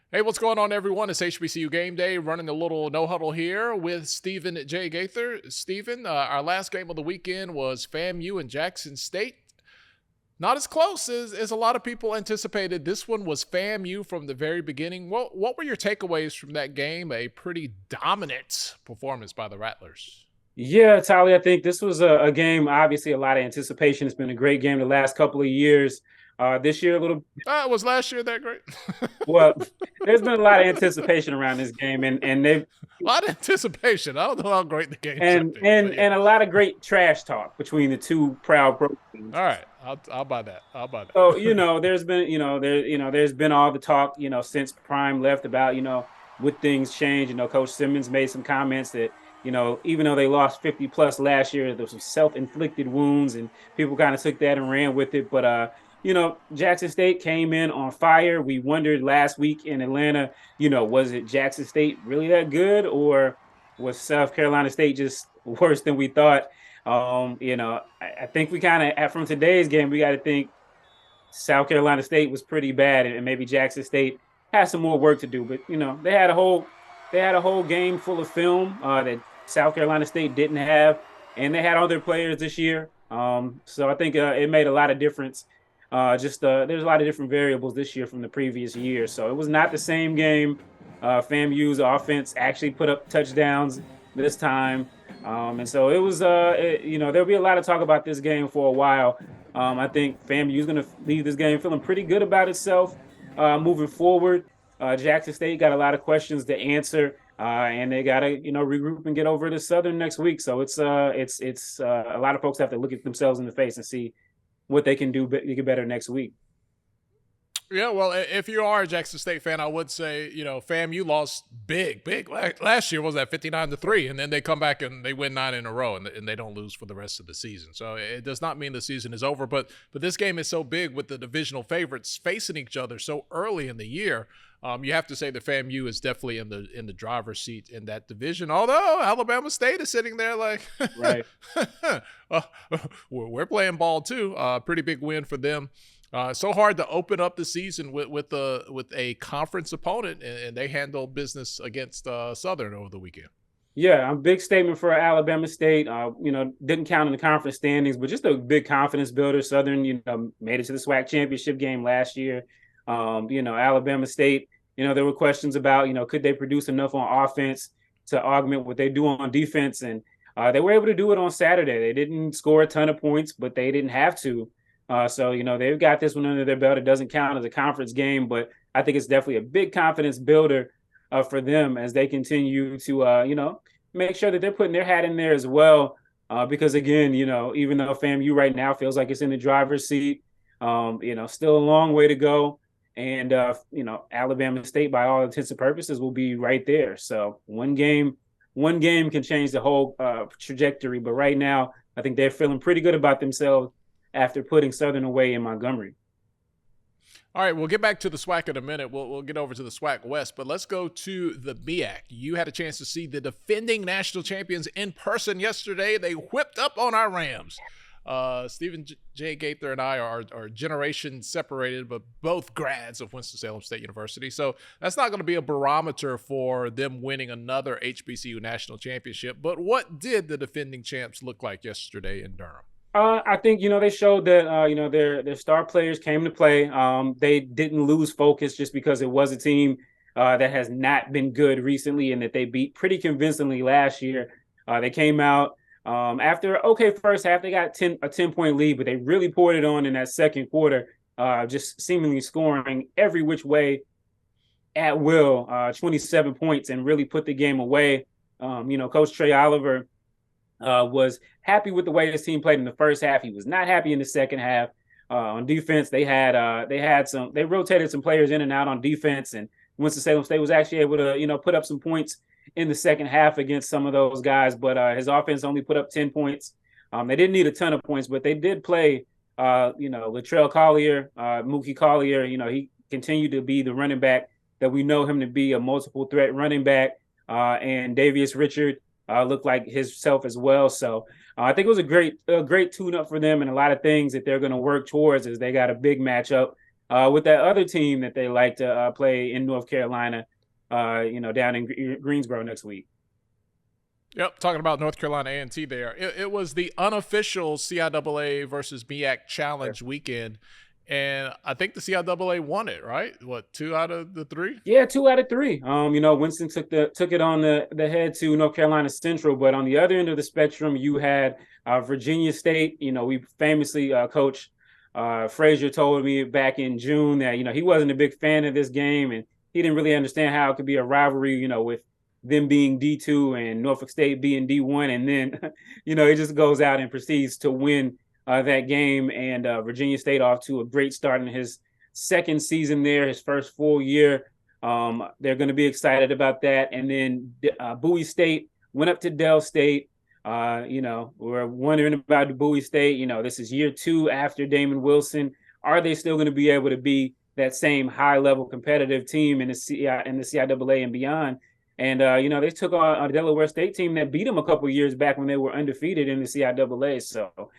Hey, what's going on, everyone? It's HBCU Game Day, running a little no huddle here with Stephen J. Gaither. Stephen, our last game of the weekend was FAMU and Jackson State. Not as close as a lot of people anticipated. This one was FAMU from the very beginning. What were your takeaways from that game? A pretty dominant performance by the Rattlers. Yeah, Tolly, I think this was a game, obviously a lot of anticipation. It's been a great game the last couple of years. This year, a little, Was last year that great? well, there's been a lot of anticipation around this game and they've A lot of anticipation. I don't know how great the games have and been, and but yeah. and a lot of great trash talk between the two proud pro teams. All right, I'll buy that. I'll buy So, that. there's been all the talk, since Prime left about, would things change? Coach Simmons made some comments that, even though they lost 50 plus last year, there was some self-inflicted wounds and people kind of took that and ran with it. But Jackson State came in on fire. We wondered last week in Atlanta, was it Jackson State really that good, or was South Carolina State just worse than we thought? I think we kind of, from today's game, we got to think South Carolina State was pretty bad, and maybe Jackson State has some more work to do. But they had a whole game full of film that South Carolina State didn't have, and they had other players this year. So I think it made a lot of difference. There's a lot of different variables this year from the previous year, so it was not the same game. FAMU's offense actually put up touchdowns this time, and so it was. There'll be a lot of talk about this game for a while. I think FAMU is going to leave this game feeling pretty good about itself moving forward. Jackson State got a lot of questions to answer, and they got to regroup and get over to Southern next week. So it's a lot of folks have to look at themselves in the face and see what they can do to get better next week. Yeah, well, if you are a Jackson State fan, I would say, FAMU lost big. Last year was that 59-3, and then they come back and they win 9 in a row, and they don't lose for the rest of the season. So it does not mean the season is over, but this game is so big with the divisional favorites facing each other so early in the year. You have to say that FAMU is definitely in the driver's seat in that division. Although Alabama State is sitting there like, Right. uh, we're playing ball too. Pretty big win for them. So hard to open up the season with a conference opponent, and they handled business against Southern over the weekend. Yeah, a big statement for Alabama State. Didn't count in the conference standings, but just a big confidence builder. Southern, made it to the SWAC championship game last year. Alabama State, there were questions about, could they produce enough on offense to augment what they do on defense, and they were able to do it on Saturday. They didn't score a ton of points, but they didn't have to. So they've got this one under their belt. It doesn't count as a conference game, but I think it's definitely a big confidence builder for them as they continue to, make sure that they're putting their hat in there as well. Because again, even though FAMU right now feels like it's in the driver's seat, still a long way to go. And, Alabama State, by all intents and purposes, will be right there. So one game can change the whole trajectory. But right now, I think they're feeling pretty good about themselves after putting Southern away in Montgomery. All right, we'll get back to the SWAC in a minute. We'll get over to the SWAC West, but let's go to the MEAC. You had a chance to see the defending national champions in person yesterday. They whipped up on our Rams. Stephen J. Gaither and I are generation separated, but both grads of Winston-Salem State University. So that's not going to be a barometer for them winning another HBCU national championship. But what did the defending champs look like yesterday in Durham? I think they showed that their star players came to play. They didn't lose focus just because it was a team that has not been good recently, and that they beat pretty convincingly last year. They came out after first half. They got a 10-point lead, but they really poured it on in that second quarter, just seemingly scoring every which way at will, 27 points, and really put the game away. Coach Trey Oliver was happy with the way his team played in the first half. He was not happy in the second half. On defense, they rotated some players in and out on defense, and Winston-Salem State was actually able to put up some points in the second half against some of those guys. But his offense only put up 10 points. They didn't need a ton of points, but they did play. Latrell Collier, Mookie Collier. He continued to be the running back that we know him to be, a multiple threat running back. And Davius Richard looked like himself as well. So I think it was a great tune-up for them, and a lot of things that they're going to work towards as they got a big matchup with that other team that they like to play in North Carolina, down in Greensboro next week. Yep, talking about North Carolina A&T there. It was the unofficial CIAA versus MEAC challenge weekend, and I think the CIAA won it, right? What, 2 out of the 3? Yeah, 2 out of 3. Winston took it on the head to North Carolina Central, but on the other end of the spectrum, you had Virginia State. We famously coach Frazier told me back in June that he wasn't a big fan of this game, and he didn't really understand how it could be a rivalry, with them being D2 and Norfolk State being D1, and then it just goes out and proceeds to win that game, and Virginia State off to a great start in his second season there, his first full year. They're going to be excited about that. And then Bowie State went up to Dell State. We're wondering about Bowie State. This is year 2 after Damon Wilson. Are they still going to be able to be that same high-level competitive team in the CIAA and beyond? And, they took on a Delaware State team that beat them a couple years back when they were undefeated in the CIAA. So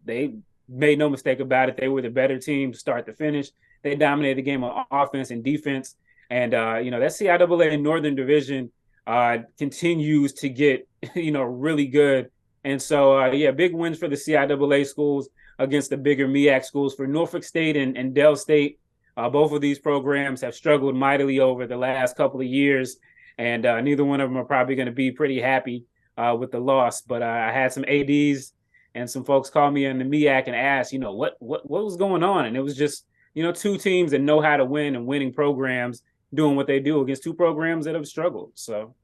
they made no mistake about it. They were the better team start to finish. They dominated the game on offense and defense. And, that CIAA Northern Division continues to get, really good. And so, big wins for the CIAA schools against the bigger MEAC schools. For Norfolk State and Dell State, both of these programs have struggled mightily over the last couple of years. And neither one of them are probably going to be pretty happy with the loss. But I had some ADs and some folks call me in the MEAC and asked, what was going on? And it was just, 2 teams that know how to win and winning programs doing what they do against 2 programs that have struggled. So,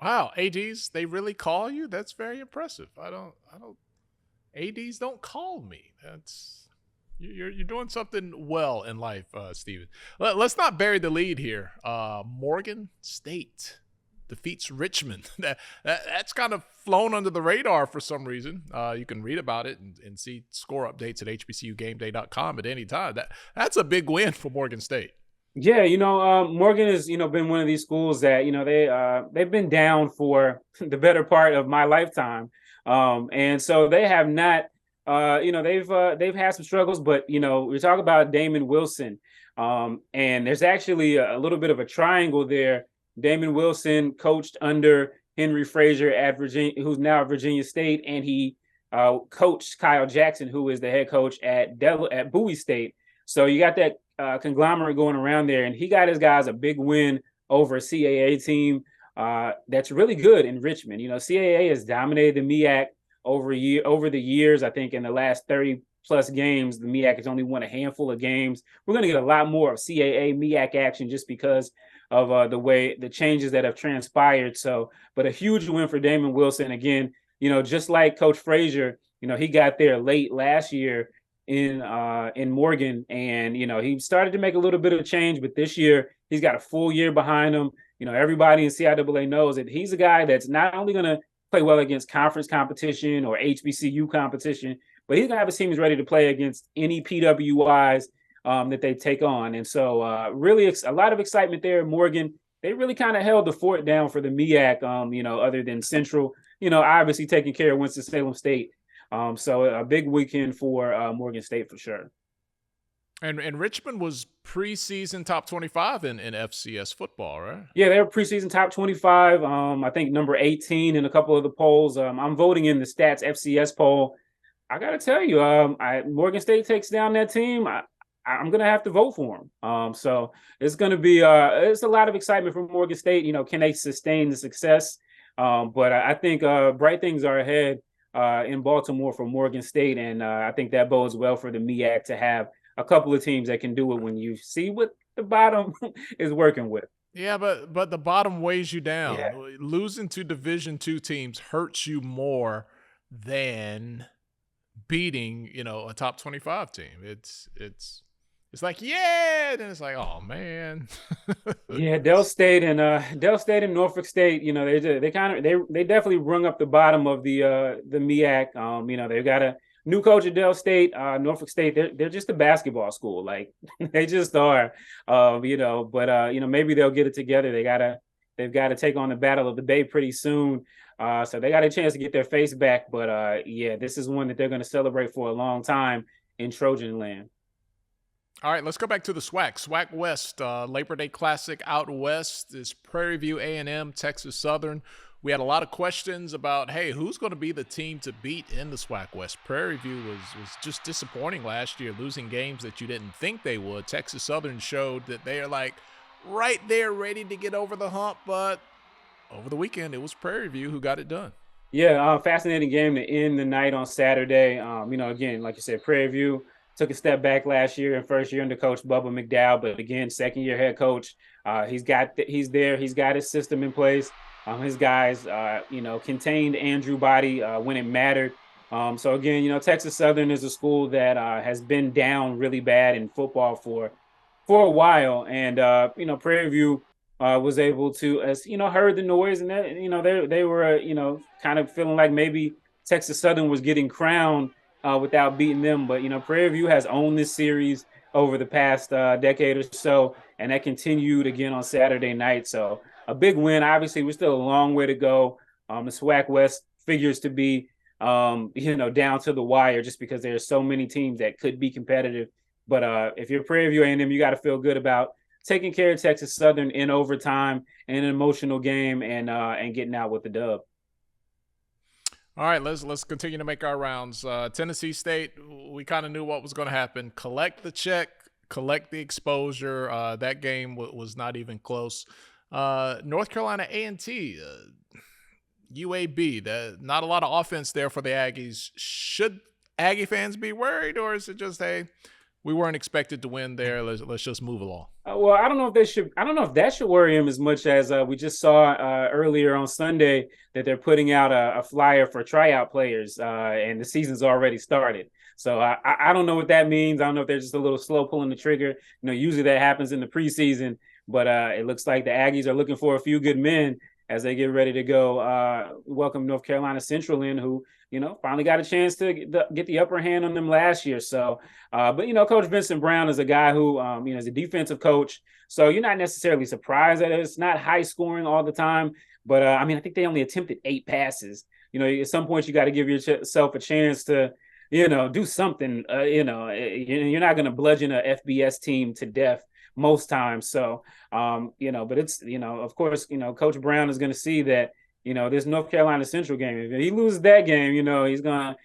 wow, ADs, they really call you? That's very impressive. ADs don't call me. You're doing something well in life, Steven. Let's not bury the lead here. Morgan State defeats Richmond. That's kind of flown under the radar for some reason. You can read about it and see score updates at hbcugameday.com at any time. That's a big win for Morgan State. Yeah, Morgan has, been one of these schools that, they've been down for the better part of my lifetime. And so they have not, they've had some struggles, but, we talk about Damon Wilson. And there's actually a little bit of a triangle there. Damon Wilson coached under Henry Frazier at Virginia, who's now at Virginia State, and he coached Kyle Jackson, who is the head coach at Bowie State. So you got that conglomerate going around there, and he got his guys a big win over a CIAA team that's really good in Richmond. CIAA has dominated the MEAC over the years. I think in the last 30 plus games, the MEAC has only won a handful of games. We're going to get a lot more of CIAA MEAC action just because of the changes that have transpired. So, but a huge win for Damon Wilson. Again, just like Coach Frazier, he got there late last year in Morgan, and he started to make a little bit of change, but this year he's got a full year behind him. Everybody in CIAA knows that he's a guy that's not only going to play well against conference competition or HBCU competition, but he's going to have a team who's ready to play against any PWIs that they take on. And so really a lot of excitement there. Morgan, they really kind of held the fort down for the MEAC, other than Central, obviously taking care of Winston-Salem State. So a big weekend for Morgan State for sure. And Richmond was preseason top 25 in FCS football, right? Yeah, they were preseason top 25. I think number 18 in a couple of the polls. I'm voting in the Stats FCS poll. I got to tell you, Morgan State takes down that team. I'm going to have to vote for them. So it's going to be it's a lot of excitement for Morgan State. Can they sustain the success? But I think bright things are ahead in Baltimore for Morgan State. And I think that bodes well for the MEAC to have a couple of teams that can do it when you see what the bottom is working with. Yeah, but the bottom weighs you down. Yeah. Losing to Division II teams hurts you more than beating, a top 25 team. It's like, yeah, then it's like, oh man. Yeah, Dell State and Norfolk State, they definitely rung up the bottom of the MEAC. They've got a new coach at Dell State, Norfolk State. They're just a basketball school, like they just are. But maybe they'll get it together. They've got to take on the Battle of the Bay pretty soon. So they got a chance to get their face back. But this is one that they're going to celebrate for a long time in Trojan land. All right, let's go back to the SWAC. SWAC West, Labor Day Classic out west is Prairie View A&M, Texas Southern. We had a lot of questions about, hey, who's going to be the team to beat in the SWAC West? Prairie View was just disappointing last year, losing games that you didn't think they would. Texas Southern showed that they are like right there ready to get over the hump, but over the weekend, it was Prairie View who got it done. Yeah, fascinating game to end the night on Saturday. Again, like you said, Prairie View took a step back last year and first year under Coach Bubba McDowell, but again, second year head coach. He's there. He's got his system in place. His guys, contained Andrew Body when it mattered. So again, Texas Southern is a school that has been down really bad in football for a while, and Prairie View was able to, as heard the noise, and they were kind of feeling like maybe Texas Southern was getting crowned without beating them, but Prairie View has owned this series over the past decade or so, and that continued again on Saturday night. So a big win. Obviously, we're still a long way to go. The SWAC West figures to be down to the wire just because there are so many teams that could be competitive. But if you're Prairie View A&M, you got to feel good about taking care of Texas Southern in overtime in an emotional game and getting out with the dub. All right, let's continue to make our rounds. Tennessee State, we kind of knew what was going to happen. Collect the check, collect the exposure. That game was not even close. North Carolina A&T, UAB. Not a lot of offense there for the Aggies. Should Aggie fans be worried, or is it just, hey, we weren't expected to win there. Let's just move along. Well, I don't know if that should worry him as much as we just saw earlier on Sunday that they're putting out a flyer for tryout players, and the season's already started. So I don't know what that means. I don't know if they're just a little slow pulling the trigger. Usually that happens in the preseason, but it looks like the Aggies are looking for a few good men as they get ready to go welcome North Carolina Central in, who finally got a chance to get the upper hand on them last year. So, but Coach Vincent Brown is a guy who, is a defensive coach. So you're not necessarily surprised that it's not high scoring all the time. But I think they only attempted 8 passes. At some point you got to give yourself a chance to, do something. You're not going to bludgeon a FBS team to death most times. So, but it's, of course, Coach Brown is going to see that, this North Carolina Central game. If he loses that game, he's gonna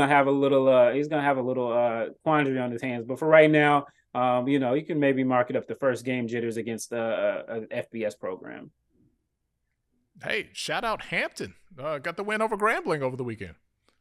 have a little quandary on his hands. But for right now, you can maybe mark it up the first game jitters against a FBS program. Hey, shout out Hampton. Got the win over Grambling over the weekend.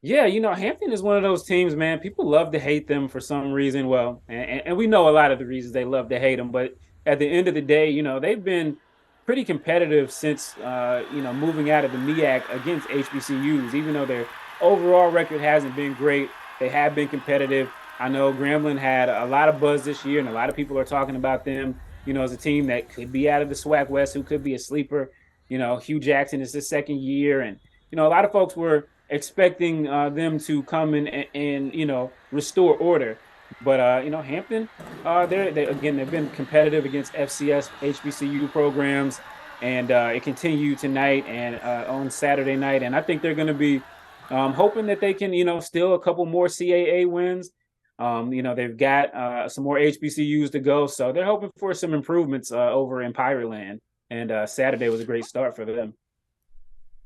Yeah, Hampton is one of those teams, man. People love to hate them for some reason. Well, and we know a lot of the reasons they love to hate them, but at the end of the day, they've been pretty competitive since moving out of the MEAC against HBCUs. Even though their overall record hasn't been great, they have been competitive. I know Grambling had a lot of buzz this year, and a lot of people are talking about them, as a team that could be out of the SWAC West, who could be a sleeper. Hugh Jackson is his second year, and a lot of folks were expecting them to come in and restore order. But Hampton, they've been competitive against FCS HBCU programs, and it continued tonight and on Saturday night. And I think they're going to be hoping that they can steal a couple more CIAA wins. They've got some more HBCUs to go, so they're hoping for some improvements over in Pirate Land. And Saturday was a great start for them.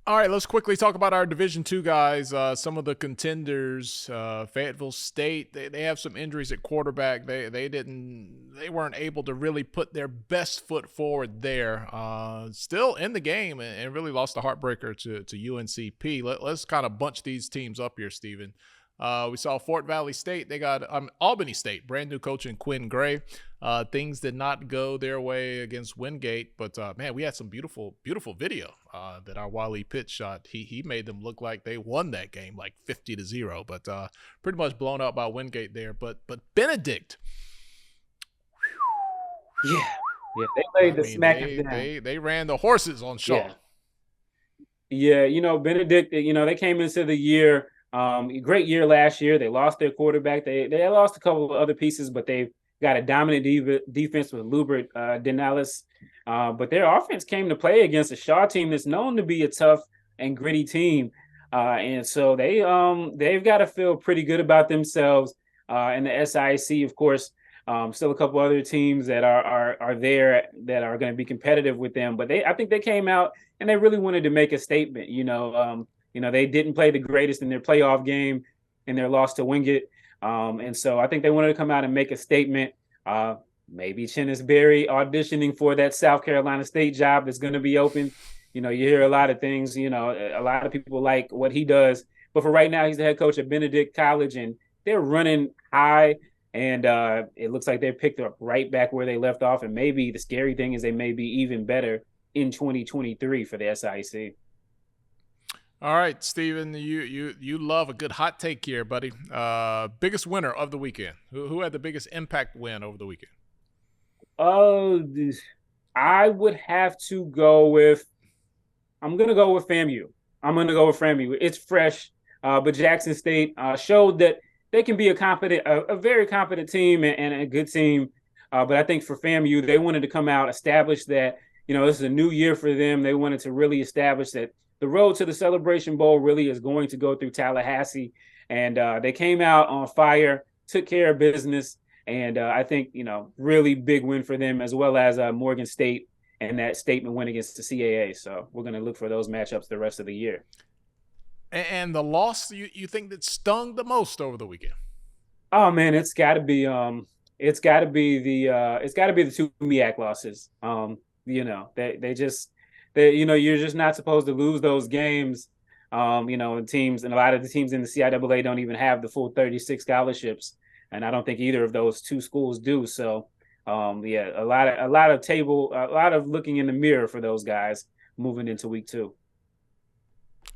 All right, let's quickly talk about our Division II guys. Some of the contenders, Fayetteville State, they have some injuries at quarterback. They weren't able to really put their best foot forward there. Still in the game and really lost a heartbreaker to UNCP. Let's kind of bunch these teams up here, Steven. We saw Fort Valley State. They got Albany State, brand new coach in Quinn Gray. Things did not go their way against Wingate, but man, we had some beautiful video that our Wally Pitt shot. He made them look like they won that game like 50-0, but pretty much blown out by Wingate there. But Benedict, yeah, they laid the smack down. They ran the horses on Shaw. Yeah, Benedict, they came into the year. Great year last year. They lost their quarterback. They lost a couple of other pieces, but they've got a dominant defense with Lubert Denales. But their offense came to play against a Shaw team that's known to be a tough and gritty team. And so they've got to feel pretty good about themselves in the SIC. Of course, Still a couple other teams that are there that are going to be competitive with them. But I think they came out and they really wanted to make a statement. They didn't play the greatest in their playoff game in their loss to Wingate. And so I think they wanted to come out and make a statement. Maybe Chennis Berry auditioning for that South Carolina State job that's going to be open. You hear a lot of things. A lot of people like what he does. But for right now, he's the head coach at Benedict College, and they're running high. And it looks like they picked up right back where they left off. And maybe the scary thing is they may be even better in 2023 for the SIC. All right, Stephen, you love a good hot take here, buddy. Biggest winner of the weekend. Who had the biggest impact win over the weekend? I would have to go with. I'm gonna go with FAMU. It's fresh, but Jackson State showed that they can be a very competent team and a good team. But I think for FAMU, they wanted to come out, establish that, this is a new year for them. They wanted to really establish that the road to the Celebration Bowl really is going to go through Tallahassee. And they came out on fire, took care of business. And I think, really big win for them, as well as Morgan State and that statement win against the CIAA. So we're going to look for those matchups the rest of the year. And the loss you think that stung the most over the weekend? Oh man, it's got to be the two MEAC losses. You're just not supposed to lose those games. And teams, and a lot of the teams in the CIAA don't even have the full 36 scholarships, and I don't think either of those two schools do. So, a lot of looking in the mirror for those guys moving into week 2.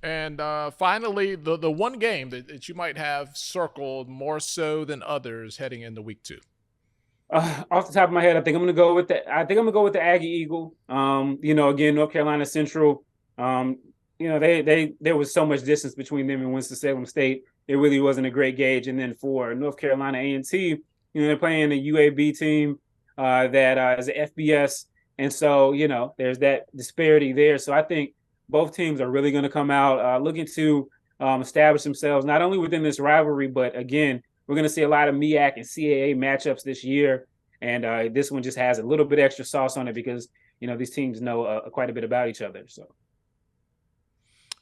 And finally, the one game that you might have circled more so than others heading into week 2. Off the top of my head, I think I'm going to go with the Aggie Eagle. Again, North Carolina Central. There was so much distance between them and Winston-Salem State. It really wasn't a great gauge. And then for North Carolina A&T, they're playing a UAB team that is an FBS, and so there's that disparity there. So I think both teams are really going to come out looking to establish themselves, not only within this rivalry, but again, we're going to see a lot of MEAC and CAA matchups this year. And this one just has a little bit extra sauce on it because, these teams know quite a bit about each other. So.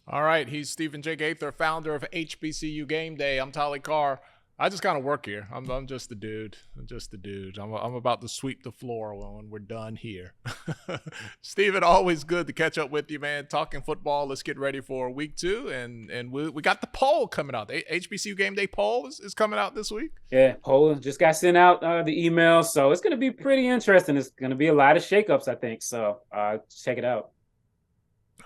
All right. He's Stephen J. Gaither, founder of HBCU Game Day. I'm Tolly Carr. I just kind of work here. I'm just the dude. I'm about to sweep the floor when we're done here. Stephen, always good to catch up with you, man. Talking football. Let's get ready for week 2. And we got the poll coming out. The HBCU Game Day poll is coming out this week. Yeah, poll just got sent out the email. So it's going to be pretty interesting. It's going to be a lot of shakeups, I think. So check it out.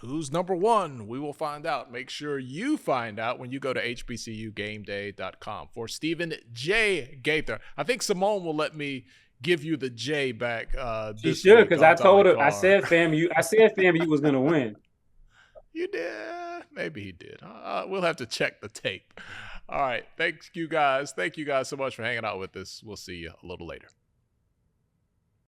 Who's number 1? We will find out. Make sure you find out when you go to hbcugameday.com. For Stephen J. Gaither, I think Simone will let me give you the J back. She should, because I told her. I said FAMU was going to win. You did. Maybe he did. We'll have to check the tape. All right. Thank you guys so much for hanging out with us. We'll see you a little later.